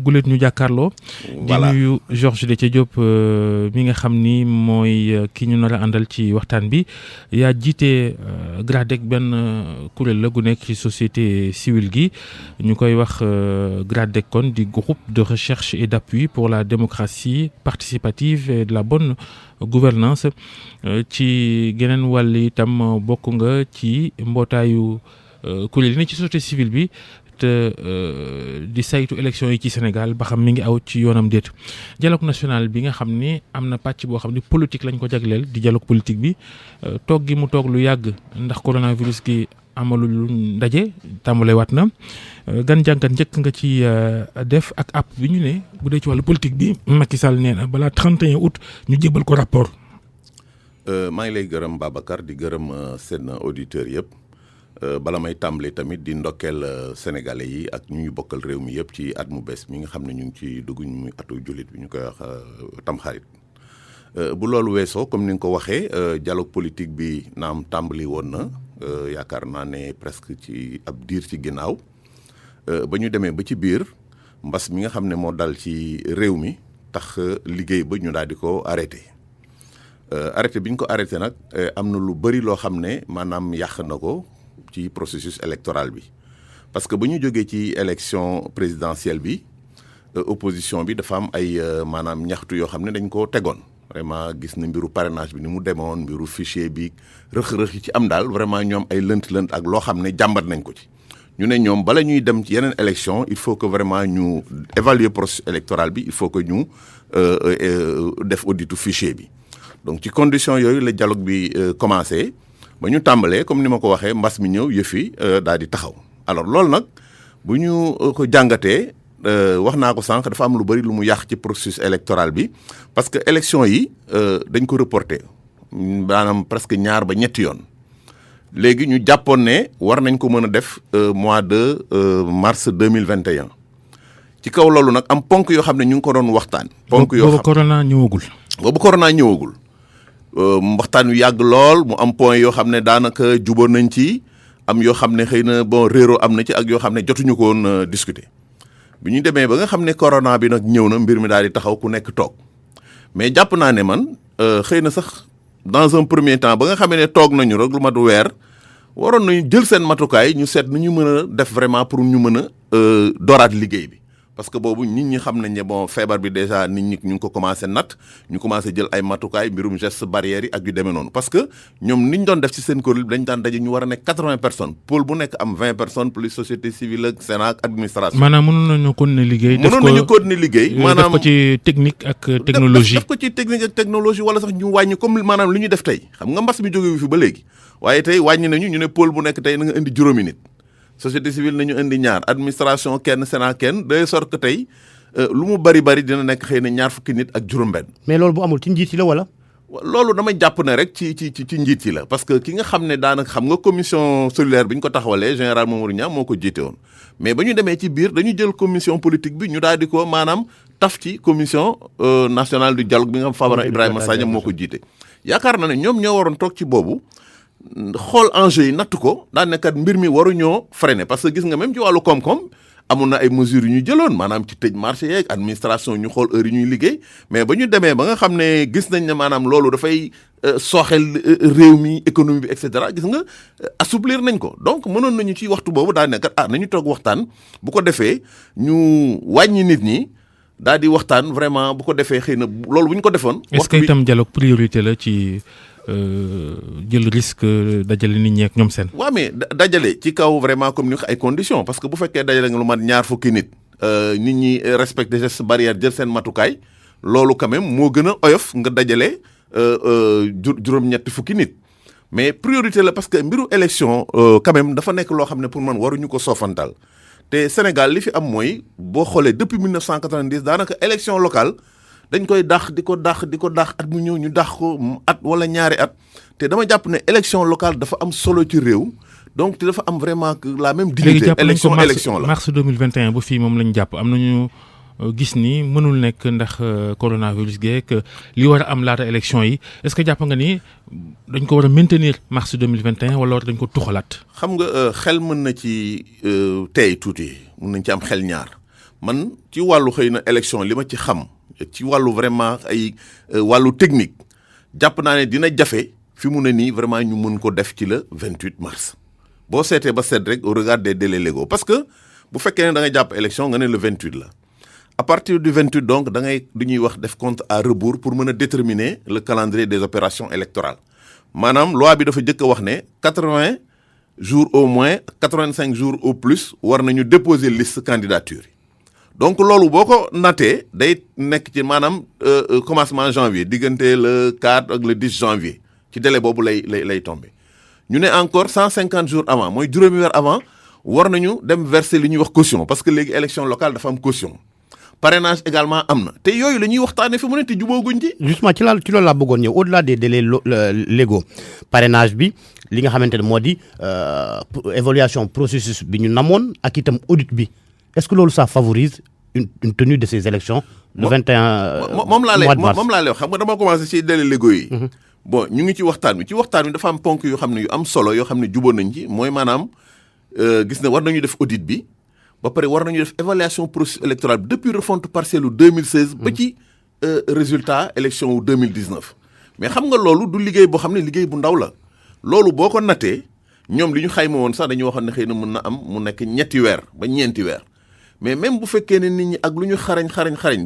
gulet ñu jàkkaarloo. voilà di nuyu Georges Déthié Diop mi nga xam ni mooy ki ñu nar a àndal ci waxtaan bi yaa jiite GRADEC benn kuréel la gu nekk ci société civile gi ñu koy wax GRADEC kon di groupe de recherche et d'appui pour la démocratie participative et de la bonne gouvernance ci geneen wàll itam bokk nga ci mbootaayu kuréel yi ne ci société civile bi te di saytu élection yi ci Sénégal ba xam mi ngi aw ci yoonam déet dialogue national bi nga xam ni am na pàcc boo xam ni politique lañ ko jagleel di dialogue politique bi toog gi mu toog lu yàgg ndax coronavirus gi amalu lu ndaje tàmbale waat na gan jàngat njëkk nga ci def ak app bi ñu ne bu dee ci wàllu politique bi Macky Sall nee na balaa 31 août ñu jébal ko rapport. maa ngi lay gërëm Babacar di gërëm seen auditeurs yëpp bala may tàmbali tamit di ndokkeel sénégalais yi ak ñu bokkal réew mi yëpp ci at mu bees mi nga xam ne ñu ngi ci dugg muy atu jullit bi ñu koy wax tamxarit bu loolu weesoo comme ni nga ko waxee dialogue politique bi naam tàmbali woon na yaakaar naa ne presque ci ab diir ci ginnaaw ba ñu demee ba ci biir mbas mi nga xam ne moo dal ci réew mi tax liggéey ba ñu daal di ko arrêté arrêté bi ñu ko arrêté nag am na lu bëri loo xam ne maanaam yàq na ko ci processus électoral bi parce que ba ñu jógee ci élection présidentielle bi opposition bi dafa am ay maanaam ñaxtu yoo xam ne dañ ko tegoon vraiment gis na mbiru parrainage bi ni mu demoon mbiru fichier bi rëx-rëx yi ci am daal vraiment ñoom ay lënt-lënt ak loo xam ne jàmbat nañ ko ci ñu ne ñoom bala ñuy dem ci yeneen élection il faut que vraiment ñu évaluer processus électoral bi il faut que ñu def auditu fichier bi donc ci condition yooyu la dialogue bi commencé ba ñu tàmbalee comme ni ma ko waxee mbas mi ñëw yëfi daal di taxaw alors loolu nag bu ñu ko jàngatee wax naa ko sànq dafa am lu bëri lu mu yàq ci processus électoral bi parce que élection yi dañ ko reporté maanaam presque ñaar ba ñetti yoon léegi ñu jàppoon ne war nañ ko mën a def mois de mars 2021 ci kaw loolu nag am ponk yoo xam ne ñu ngi ko doon waxtaan. ponk yoo xam boobu corona ñëwagul. boobu corona ñëwagul waxtaan wi yàgg lool mu am point yoo xam ne daanaka juboon nañ ci am yoo xam ne xëy na bon réeroo am na ci ak yoo xam ne jotuñu ko woon discuter bi ñu demee ba nga xam ne corona bi nag ñëw na mbir mi daal di taxaw ku nekk toog mais jàpp naa ne man xëy na sax dans un premier temps ba nga xamee ne toog nañu rek lu mat weer waroon nañu jël seen matukaay ñu seet nu ñu mën a def vraiment pour ñu mën a dooraat liggéey bi. parce que boobu nit ñi xam nañ ne bon feebar bi déjà nit ñi ñu ngi ko commencé natt ñu commencé jël ay matukaay mbirum geste barrières yi ak yu demee noonu parce que ñoom ni ñu doon def ci seen kuréel bi dañ daan daje ñu war a nekk 80 personnes pôle bu nekk am 20 personnes plus société civile ak Sénat ak administration. maanaam mënoon nañu continuer liggéey. mënoon nañu continuer liggéey. def maanaam ko ci technique ak technologie. def ko ci technique ak technologie wala sax ñu wàññi comme maanaam li ñu def tey xam nga mbas mi jóge wi fi ba léegi waaye tey wàññi nañu ñu ne pôle bu nekk tey na nga indi juróomi nit société civile nañu indi ñaar administration kenn Sénat kenn de sorte que tey lu mu bari dina nekk xëy na ñaar fukki nit ak juróom-benn. mais loolu bu amul ci njiit yi la wala. loolu damay jàpp ne rek ci njiit yi la parce que ki nga xam ne daanaka xam nga commission solidaire bi ñu ko taxawalee général Mamadou Niang moo ko jiite woon mais ba ñu demee ci biir dañu jël commission politique bi ñu daal di ko maanaam taf ci commission nationale du dialogue bi nga xam Famara Ibrahima Sagna moo ko jiite. yaakaar na ne ñoom ñoo waroon toog ci boobu xool enjeu yi natt ko daan ne kat mbir mi waruñoo freiner parce que gis nga même ci wàllu koom-koom. amoon na ay mesures yu ñu jëloon maanaam ci tëj marché yeeg administration ñu xool heure yi ñuy liggéey mais ba ñu demee ba nga xam ne gis nañ ne maanaam loolu dafay sooxel réew mi économie bi et cetera gis nga assouplir nañ ko donc mënoon nañu ci waxtu boobu daal nekkat nañu toog waxtaan bu ko defee ñu wàññi nit ñi daal di waxtaan vraiment bu ko defee xëy na loolu bu ñu ko defoon. est-ce que itam dialogue priorité la ci jël risque dajale nit ñi ak ñoom seen. waaw mais dajale ci kaw vraiment comme ni ay conditions parce que bu fekkee dajale nga lu mat ñaar fukki nit nit ñi respecté gestes barrières jël seen matukaay loolu quand même moo gën a oyof nga dajale juróom-ñetti fukki nit mais priorité la parce que mbiru élection quand même dafa nekk loo xam ne pour man waruñu ko soofantal te Sénégal li fi am mooy boo xoolee depuis 1990 daanaka élection locale. dañ koy dàq di ko dàq at mu ñëw ñu dàq ko at wala ñaari at te dama jàpp ne élection locale dafa am solo ci réew donc te dafa am vraiment la même dignité élection la mars 2021 ba fii moom lañ jàpp am nañu gis ni mënul nekk ndax coronavirus geek li war a am laata élection yi est-ce que jàpp nga ni dañ ko war a maintenir mars 2021 wala dañ ko tuxalaat. xam nga xel mën na ci tey tuuti mën nañ ci am xel ñaar man ci wàllu xëy na élection li ma ci xam ci wàllu vraiment ay wàllu technique jàpp naa ne dina jafe fi mu ne nii vraiment ñu mën ko def ci le 28 mars boo seetee ba seet rek au regard des délais légaux parce que bu fekkee ne da nga jàpp élection nga ne le 28 la à partir du 28 donc da ngay du ñuy wax def compte à rebours pour mën a déterminer le calendrier des opérations électorales maanaam loi bi dafa jëkk a wax ne 80 jours au moins 85 jours au plus war nañu déposer liste candidature yi donc loolu boo ko nattee day nekk ci maanaam commencement janvier diggante le 4 ak le 10 janvier ci délai boobu lay tombé ñu ne encore 150 jours avant mooy juróomi weer avant war nañu dem verser li ñuy wax caution parce que léegi élection locale dafa am caution parrainage également am na te yooyu la ñuy waxtaanee fi mu ne te jubóoguñ ci. justement ci loolu laa bëggoon ñëw au-delà des délais légaux parrainage bi li nga xamante ne moo di évaluation processus bi ñu namoon ak itam audit bi est-ce que loolu ça favorise une tenue de ces élections le 21 moom laa lay mois de mars moom laa lay wax xam nga dama commencé ci délais légaux yi. bon ñu ngi ci waxtaan wi dafa am ponk yoo xam ne yu am solo yoo xam ne jubóo nañ ci mooy maanaam gis na war nañu def audit bi. ba pare war nañu def évaluation processus électoral bi depuis refonte partielle 2016 ba ci résultat élection wu 2019 mais xam nga loolu du liggéey boo xam ne liggéey bu ndaw la loolu boo ko nattee ñoom li ñu xayma woon sax dañu waxoon ne xëy na mën na am mu nekk ñetti weer ba ñeenti weer mais même bu fekkee ne nit ñi ak lu ñu xarañ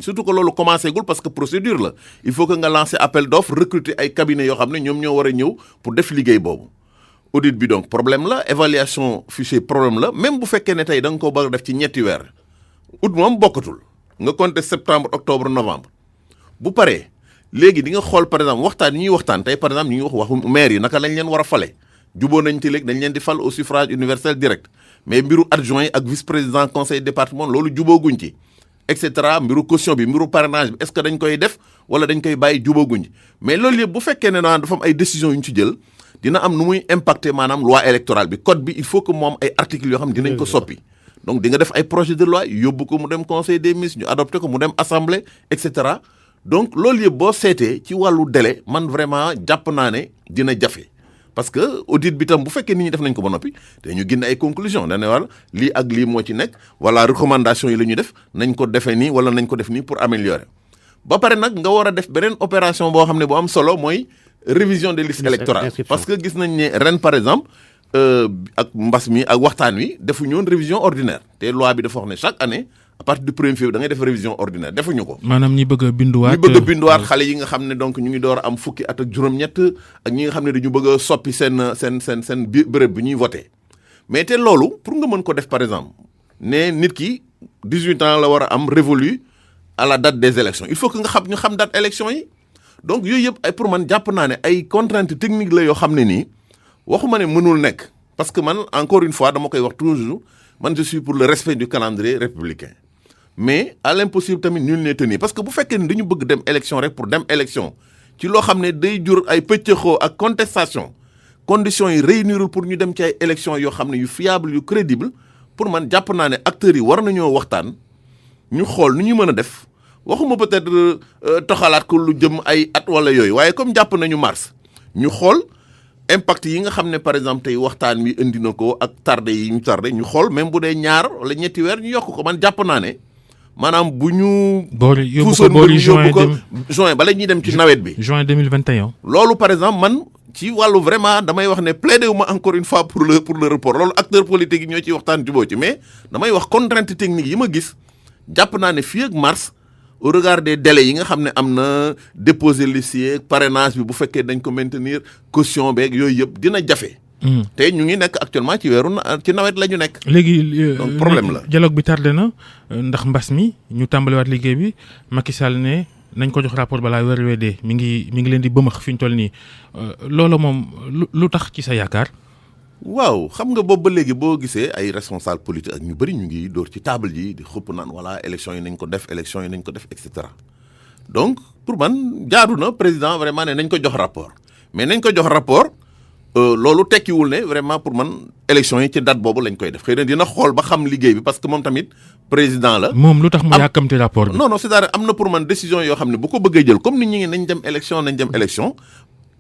surtout que loolu commencé gul parce que procédure la il faut que nga lancer appel d'offre recruter ay cabinets yoo xam ne ñoom ñoo war a ñëw pour def liggéey boobu audit bi donc problème la évaluation fichier problème la même bu fekkee ne tey da nga ko bëgg a def ci ñetti weer août moom bokkatul nga compter septembre octobre novembre bu paree léegi di nga xool par exemple waxtaan yi ñuy waxtaan tey par exemple ñu ngi wax waxu maire yi naka lañ leen war a fale juboo nañ ci léegi dañ leen di fal au suffrage universel direct mais mbiru adjoint yi ak vice président conseil département loolu jubooguñ ci et cetera mbiru caution bi mbiru parrainage bi est-ce que dañ koy def wala dañ koy bàyyi jubooguñ ci mais loolu yëpp bu fekkee ne dafa am ay décisions yu ñu ci jël dina am nu muy impacter maanaam loi électorale bi code bi il faut que moom ay articles yoo xam ne dinañ ko soppi donc di nga def ay projet de loi yóbbu ko mu dem conseil des ministres ñu adopté ko mu dem assemblée et cetera donc loolu yëpp boo seetee ci wàllu délai man vraiment jàpp naa ne dina jafe parce que audit bi tam bu fekkee nit ñi def nañ ko ba noppi te ñu génne ay conclusion dañ ne wala lii ak lii moo ci nekk wala recommandation yi la ñu def nañ ko defee nii wala nañ ko def nii pour améliorer ba pare nag nga war a def beneen opération boo xam ne bu am solo mooy révision des listes électorales parce que gis nañ ne ren par exemple ak mbas mi ak waxtaan wi defuñu woon révision ordinaire te loi bi dafa wax ne chaque année à partir du 1er février da ngay def révision ordinaire defuñu ko. maanaam ñi bëgg a binduwaat xale yi nga xam ne donc ñu ngi door a am fukki at ak juróom-ñett ak ñi nga xam ne dañu bëgg a soppi seen béréb bi ñuy voté mais te loolu pour nga mën ko def par exemple ne nit ki 18 ans la war a am révolu à la date des élections il faut que ñu xam date élection yi. donc yooyu yëpp ay pour man jàpp naa ne ay contraintes techniques la yoo xam ne nii waxuma ne mënul nekk parce que man encore une fois dama koy wax toujours man je suis pour le respect du calendrier républicain mais à l'impossible tamit nul n'est tenu parce que bu fekkee ne dañu bëgg dem élection rek pour dem élection ci loo xam ne day jur ay pëccëxoo ak contestation conditions yi réunirul pour ñu dem ci ay élections yoo xam ne yu fiable yu crédible pour man jàpp naa ne acteurs yi war nañoo waxtaan ñu xool nu ñu mën a def waxuma peut-être toxalaat ko lu jëm ay at wala yooyu waaye comme jàpp nañu mars ñu xool impact yi nga xam ne par exemple tey waxtaan wi indi na ko ak tardé yi ñu tardé ñu xool même bu dee ñaar wala ñetti weer ñu yokk ko man jàpp naa ne maanaam bu ñu. boori juin bala ñuy dem ci nawet bi. juin 2021. loolu par exemple man ci wàllu vraiment damay wax ne plaidé wu ma encore une fois pour le report loolu acteurs politiques yi ñoo ciy waxtaan jubóo ci mais damay wax contrainte technique yi ma gis jàpp naa ne fii ak mars. au regard des délais yi nga xam ne am na déposer l'huissier parrainage bi bu fekkee dañ ko maintenir caution beeg yooyu yëpp dina jafe. te ñu ngi nekk actuellement ci ci nawet la ñu nekk. léegi donc problème la dialogue bi tardé na ndax mbas mi ñu tàmbaliwaat liggéey bi Macky Sall ne nañ ko jox rapport balaa weer wee dee mi ngi leen di bëmax fi ñu toll nii loolu moom lu tax ci sa yaakaar. waaw xam nga boobu ba léegi boo gisee ay responsable politique ak ñu bëri ñu ngi door ci table ji di xupp naan voilà élection yi nañ ko def et cetera donc pour man jaadu na président vraiment ne nañ ko jox rapport mais nañ ko jox rapport loolu tekkiwul ne vraiment pour man élection yi ci date boobu lañ koy def xëy na dina xool ba xam liggéey bi parce que moom tamit président la. moom lu tax mu yàkkamti rapport bi. non c'est-à-dire am na pour man décision yoo xam ne bu ko bëggee jël comme nit ñi ngi nañ dem élection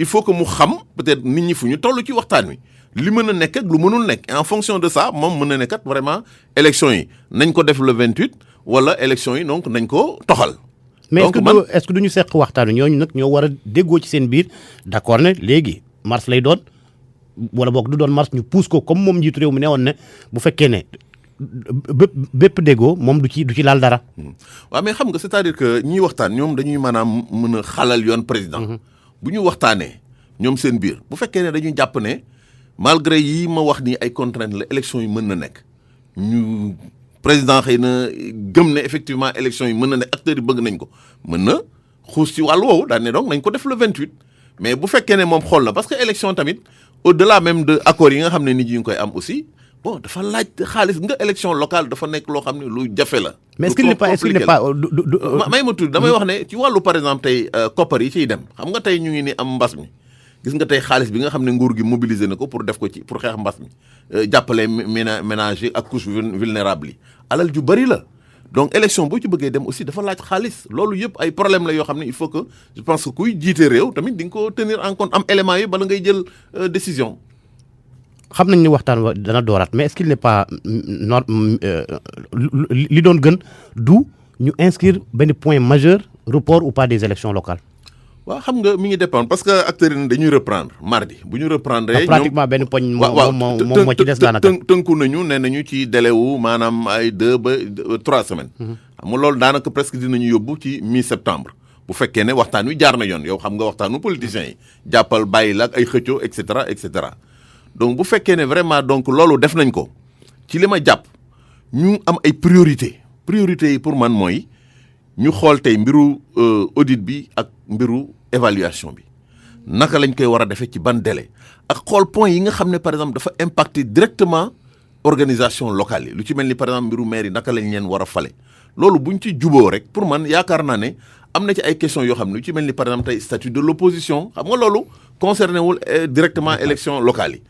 il faut que mu xam peut-être nit ñi fu ñu toll ci waxtaan wi. li mën a nekk ak lu mënul nekk en fonction de ça moom mën na nekkat vraiment élection yi nañ ko def le 28 wala élection yi donc nañ ko toxal. mais donc est-ce que duñu seq waxtaanu ñooñu nag ñoo war a déggoo ci seen biir d'accord ne léegi mars lay doon wala boog du doon mars ñu pousse ko comme moom njiitu réew mi ne woon ne bu fekkee ne bépp déggoo moom du ci laal dara. waaw mais xam nga c'est-à-dire que ñiy waxtaan ñoom dañuy maanaam mën a xalal yoon président. bu ñu waxtaanee ñoom seen biir bu fekkee ne dañuy jàpp ne malgré yi ma wax ni ay contraintes la élection yi mën na nekk ñu président xëy na gëm ne effectivement élection yi mën na nekk acteurs yi bëgg nañ ko mën na xuus ci wàllu woowu daan ne donc nañ ko def le 28 mais bu fekkee ne moom xool na parce que élection tamit au-delà même de accords yi nga xam ne nit ñi ngi koy am aussi bon dafa laaj xaalis nga élection locale dafa nekk loo xam ne lu jafe la. mais est-ce qu'il n'est pas may ma tudd damay wax ne ci wàllu par exemple tey koppar yi ciy dem xam nga tey ñu ngi ni am mbas mi gis nga tey xaalis bi nga xam ne nguur gi mobilisé na ko pour def ko ci pour xeex mbas mi jàppale ménage yi ak couche vulnérable yi alal ju bëri la donc élection boo ci bëggee dem aussi dafa laaj xaalis loolu yëpp ay problème la yoo xam ne il faut que je pense que kuy jiite réew tamit di nga ko tenir en compte am éléments yi bala ngay jël décision. xam nañ ni waxtaan wa dana dooraat mais est-ce qu'il n'est pas li doon gën du ñu inscrire benn point majeur report ou pas des élections locales. waaw xam nga mi ngi dépendre parce que acteurs yi dañuy reprendre mardi bu ñu reprendre. pratiquement benn poñ moom moo ci des daanaka. tënku nañu nee nañu ci délai wu maanaam ay 2 ba 3 semaines. xam nga loolu daanaka presque dinañu yóbbu ci mi-septembre. bu fekkee ne waxtaan wi jaar na yoon yow xam nga waxtaanu politiciens yi jàppal bàyyi la ak ay xëccoo et cetera et cetera. donc bu fekkee ne vraiment donc loolu def nañ ko ci li ma jàpp ñu am ay priorité yi pour man mooy ñu xool tey mbiru audit bi ak mbiru évaluation bi naka lañ koy war a defee ci ban délai ak xool point yi nga xam ne par exemple dafa impacter directement organisation locale yi lu ci mel ni par exemple mbiru maire yi naka lañ leen war a fale loolu buñ ci juboo rek pour man yaakaar naa ne am na ci ay questions yoo xam ne lu ci mel ni par exemple tey statut de l'opposition xam nga loolu concerné wul directement élection locale yi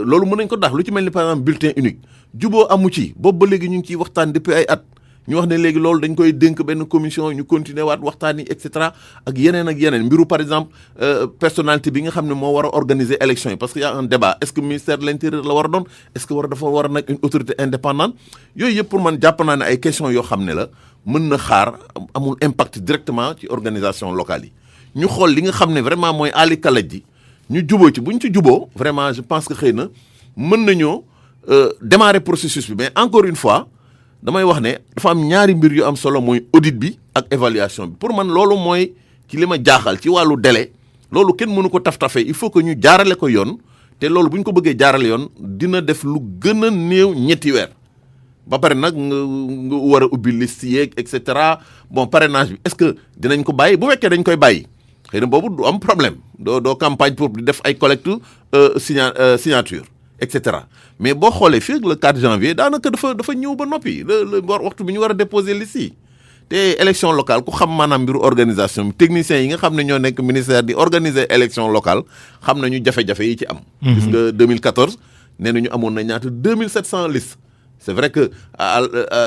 loolu mën nañ ko dax lu ci mel ni par exemple bulletin unique juboo amu ci boobu ba léegi ñu ngi ciy waxtaan depuis ay at ñu wax ne léegi loolu dañ koy dénk benn commission ñu continuer waat waxtaan yi et cetera ak yeneen mbiru par exemple personnalité bi nga xam ne moo war a organiser élection yi parce que y a un débat est-ce que ministère de l'intérieur la war a doon est-ce que dafa war a nekk une autorité indépendante yooyu yëpp pour man jàpp naa ne ay questions yoo xam ne la mën na xaar amul impact directement ci organisation locale yi ñu xool li nga xam ne vraiment mooy aali kalaj ji ñu juboo ci bu ñu ci juboo vraiment je pense que xëy na mën nañoo démarrer processus bi mais encore une fois damay wax ne dafa am ñaari mbir yu am solo mooy audit bi ak évaluation bi pour man loolu mooy ci li ma jaaxal ci wàllu délai loolu kenn mënu ko taf-tafee il faut que ñu jaarale ko yoon te loolu bu ñu ko bëggee jaarale yoon dina def lu gën a néew ñetti weer ba pare nag nga war a ubbi liste yeeg et cetera bon parrainage bi est-ce que dinañ ko bàyyi bu fekkee dañ koy bàyyi xëy na boobu du am problème doo campagne pour di def ay collecte signature et cetera mais boo xoolee fii le 4 janvier daanaka dafa ñëw ba noppi le waxtu bi ñu war a déposer liste yi te élection locale ku xam maanaam mbiru organisation bi techniciens yi nga xam ne ñoo nekk ministère di organiser élection locale xam nañu jafe-jafe yi ci am. gis nga 2014 nee nañu amoon na ñaata 2700 listes. c'est vrai que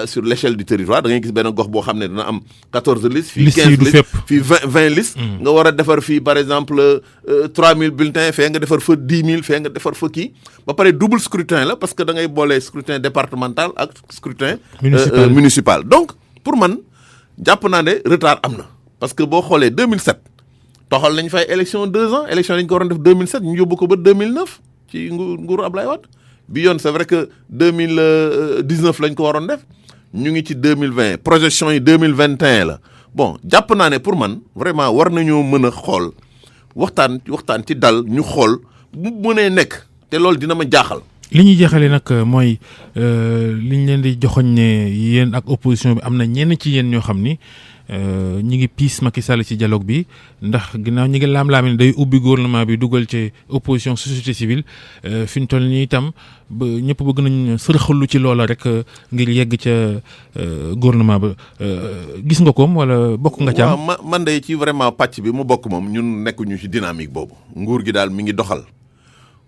sur l'échelle du territoire da ngay gis benn gox boo xam ne dina am 14 listes. fii 15 listes fii 20 listes. nga war a defar fii par exemple 3000 bulletins fee nga defar fa 10 000 fee nga defar fa kii ba pare double scrutin la parce que da ngay boole scrutin départemental ak scrutin municipal donc pour man jàpp naa ne retard am na parce que boo xoolee 2007 toxal nañ fay élection 2 ans élection dañ ko waroon def 2007 ñu yóbbu ko ba 2009 ci nguuru Ablaye Wade. bi yoon c'est vrai que 2019 lañ ko waroon def ñu ngi ci 2020 projection yi 2021 la bon jàpp naa ne pour man vraiment war nañoo mën a xool waxtaan ci dal ñu xool bu mënee nekk te loolu dina ma jaaxal. li ñuy jeexalee nag mooy li ñu leen di joxoñ ne yéen ak opposition bi am na ñenn ci yéen ñoo xam ni ñi ngi piis Macky Sall ci dialogue bi ndax ginnaaw ñi ngi laam-laam ne day ubbi gouvernement bi dugal ci opposition société civile fi ñu toll nii itam ba ñëpp bëgg nañ sërxalu ci loola rek ngir yegg ca gouvernement ba gis nga koom wala bokk nga ci am. waaw man de ci vraiment pàcc bi mu bokk moom ñun nekkuñu ci dynamique boobu nguur gi daal mi ngi doxal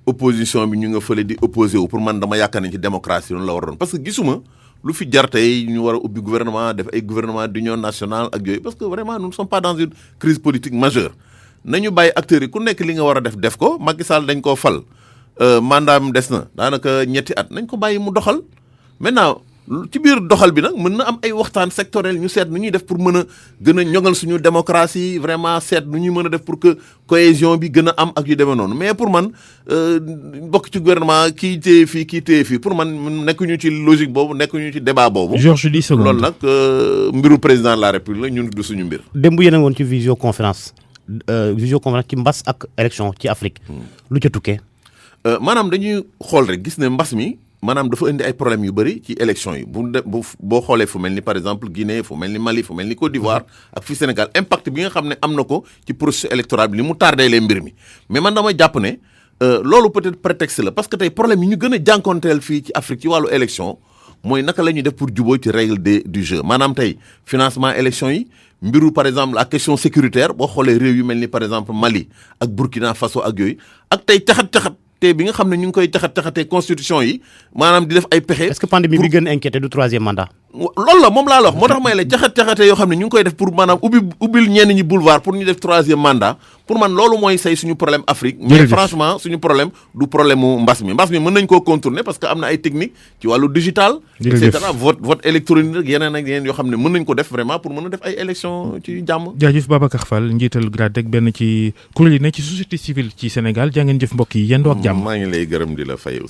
opposition bi ñu nga fële di opposé wu pour man dama yaakaar ne ci démocratie noonu la war doon parce que gisuma lu fi jar tey ñu war a ubbi gouvernement def ay gouvernement d'union nationale ak yooyu parce que vraiment nous ne sommes pas dans une crise politique majeure nañu bàyyi acteurs yi ku nekk li nga war a def ko Macky Sall dañ koo fal mandat am des na daanaka ñetti at nañ ko bàyyi mu doxal maintenant ci biir doxal bi nag mën na am ay waxtaan sectoriel ñu seet nu ñuy def pour mën a gën a ñoŋal suñu démocratie vraiment seet nu ñuy mën a def pour que cohésion bi gën a am ak yu demee noonu mais pour man bokk ci gouvernement kii téye fii pour man nekkuñu ci logique boobu nekkuñu ci débat boobu. Georges 10 secondes loolu nag mbiru président de la république la ñun du suñu mbir. démb yéen a woon ci visioconférence ci mbas ak élection ci Afrique. lu ca tukkee. maanaam dañuy xool rek gis ne mbas mi. maanaam dafa indi ay problèmes yu bëri ci élection yi boo xoolee fu mel ni par exemple Guinée fu mel ni Mali fu mel ni Côte d'Ivoire ak fi Sénégal impact bi nga xam ne am na ko ci processus électoral bi li mu tardé lee mbir mi mais man dama jàpp ne loolu peut-être prétexte la parce que tey problème yi ñu gën a jànkonteel fii ci Afrique ci wàllu élection mooy naka la ñuy def pour jubóo ci règle du jeu maanaam tey financement élection yi mbiru par exemple la question sécuritaire boo xoolee réew yu mel ni par exemple Mali ak Burkina Faso ak yooyu ak tey caxat-caxat te bi nga xam ne ñu ngi koy caxat-caxatee constitution yi maanaam di def ay pexe. est-ce que pandémie bi gën a inquiété du troisième mandat. loolu la moom laa la wax moo tax may la caxat-caxatee yoo xam ne ñu ngi koy def pour maanaam ubbil ñenn ñi boulevard pour ñu def troisième mandat pour man loolu mooy say suñu problème Afrique. mais franchement suñu problème du problème mu mbas mi mën nañ koo contourner parce que am na ay technique ci wàllu digital. et cetera vote électronique rek yeneen ak yeneen yoo xam ne mën nañ ko def vraiment pour mën a def ay élection ci jàmm. jaajëf Babacar Fall njiital GRADEC benn ci kuréel yi ne ci société civile ci Sénégal jaa ngeen jëf mbokk yi yendoo ak jàmm. maa ngi lay gërëm di la fay aussi.